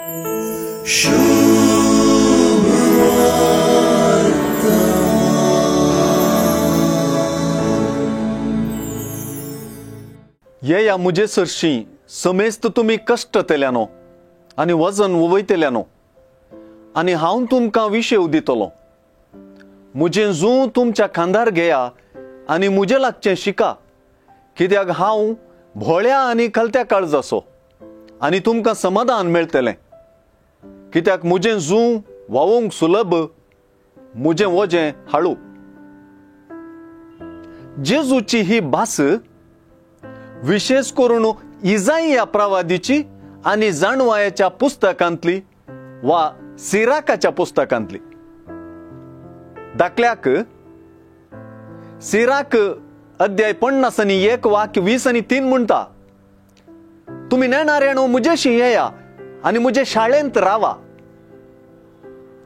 ये या मुझे सरशी समेस्त तुम्ही कष्ट तेल्यानो आणि वजन वयतेल्यानो आणि हांव तुमकां विशेव दितलो. मुझे जू तुमच्या खांदार घेया आणि मुझे लागचे शिका, कित्याक हांव भोळ्या आणि खलत्या काळजाचो आणि तुमकां समाधान मेळटलें. कित्याक मुझे जू वावूंक सुलभ, मुझे वजें हाळू. जेजूची ही भास विशेष करून इजाई प्रवादीची आणि जाणवायाच्या पुस्तकांतली वा सिराकाच्या पुस्तकांतली. दाखल्याक सिराक अध्याय 50 आणि 1 वाक्य 20 आणि 3 म्हणता, तुम्ही नेणाऱ्यानो मुझेशी येया आणि मुझे शाळेंत रावा.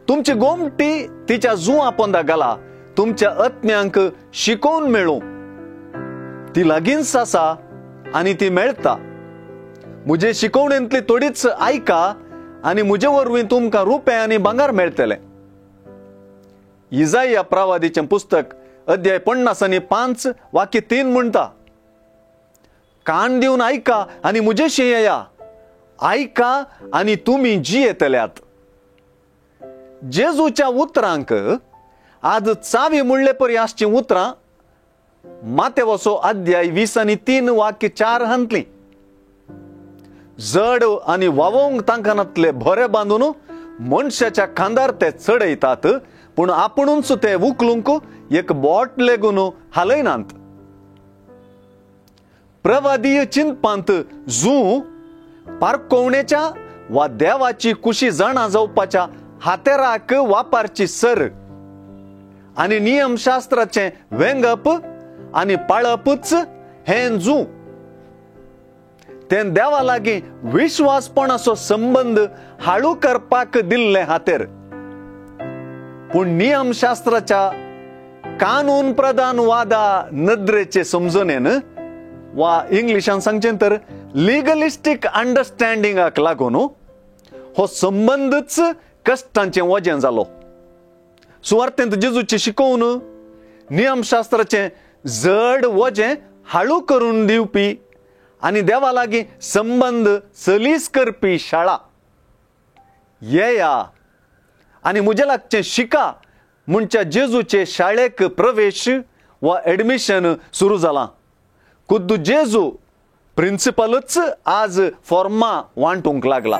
तुमची गोमटी तिच्या जुआ पोंदा घाला, तुमच्या आत्म्यांक शिकोवन मेळू. ती लागींच आसा आणि ती मेळता. मुझे शिकवणेंतली थोडीच ऐका आणि मुझे वरवीं तुमकां रुपे आणि भांगार मेळटले. इजाया प्रवादीचे पुस्तक अध्याय 50 आणि 5 वाक्य 3 म्हणता, कान दिवन ऐका आणि मुझेशी येया, ऐका आणि तुम्ही जियेतल्यात. जेजूच्या उतरांक आज चावी म्हणले परी आसची उतरां मातेवसो अध्याय 20 आणि 3 वाक्य 4 हंतली. जड आणि वावोंक तांकानातले भरे बांधून मनशाच्या खांदार ते चढयतात, पूण आपुणूच ते उखलूंक एक बोट लेगून हालयनात. प्रवादीय चिंतपांत जू पारकोवणेच्या वा देवाची कुशी जाणा जावपाच्या हातेराक वापरची सर आणि नियमशास्त्राचे वेंगप आणि पाळपच हें जू. तें देवा लागीं विश्वासपणाचो संबंध हाळू करपाक दिल्ले हातेर. पूण नियमशास्त्राच्या कानून प्रधान वादा नदरेचे समजणेन वा इंग्लिशान सांगचें तर लिगलिस्टिक अंडरस्टँडिंगाक लागून हो संबंधच कश्टांचें वजें जालो. सुवार्थेंत जेजूची शिकवण नियमशास्त्राचें जड वजें हाळू करून दिवपी आणि देवा लागीं संबंध सलीस करपी शाळा. येया आणि मुझे लागचें शिका म्हणच्या जेजूचे शाळेक प्रवेश वा एडमिशन सुरू जालां. खुद्द जेजू प्रिन्सिपलच आज फॉर्मा वांटूंक लागला.